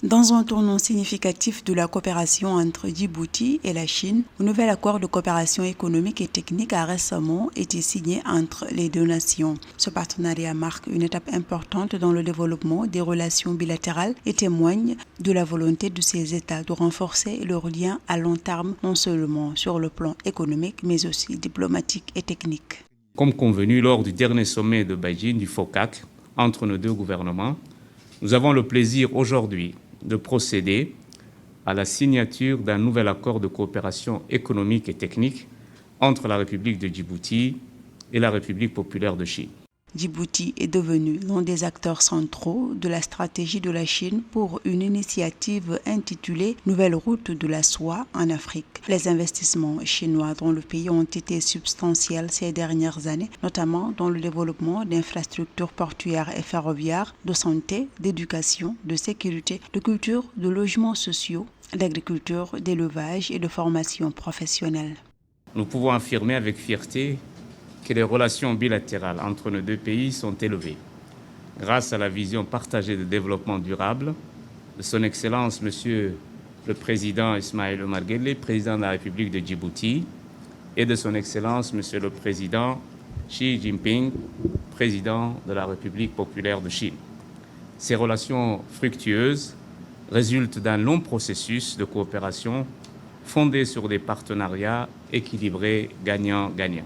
Dans un tournant significatif de la coopération entre Djibouti et la Chine, un nouvel accord de coopération économique et technique a récemment été signé entre les deux nations. Ce partenariat marque une étape importante dans le développement des relations bilatérales et témoigne de la volonté de ces États de renforcer leurs liens à long terme, non seulement sur le plan économique, mais aussi diplomatique et technique. Comme convenu lors du dernier sommet de Beijing du FOCAC entre nos deux gouvernements, nous avons le plaisir aujourd'hui de procéder à la signature d'un nouvel accord de coopération économique et technique entre la République de Djibouti et la République populaire de Chine. Djibouti est devenu l'un des acteurs centraux de la stratégie de la Chine pour une initiative intitulée « Nouvelle route de la soie en Afrique ». Les investissements chinois dans le pays ont été substantiels ces dernières années, notamment dans le développement d'infrastructures portuaires et ferroviaires, de santé, d'éducation, de sécurité, de culture, de logements sociaux, d'agriculture, d'élevage et de formation professionnelle. Nous pouvons affirmer avec fierté que les relations bilatérales entre nos deux pays sont élevées, grâce à la vision partagée de développement durable de son Excellence Monsieur le Président Ismaël Omar Guelleh, Président de la République de Djibouti, et de son Excellence Monsieur le Président Xi Jinping, Président de la République populaire de Chine. Ces relations fructueuses résultent d'un long processus de coopération fondé sur des partenariats équilibrés gagnant-gagnant.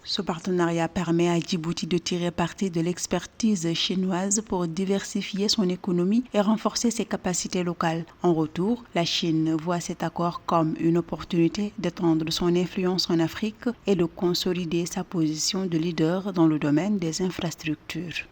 Ce partenariat permet à Djibouti de tirer parti de l'expertise chinoise pour diversifier son économie et renforcer ses capacités locales. En retour, la Chine voit cet accord comme une opportunité d'étendre son influence en Afrique et de consolider sa position de leader dans le domaine des infrastructures.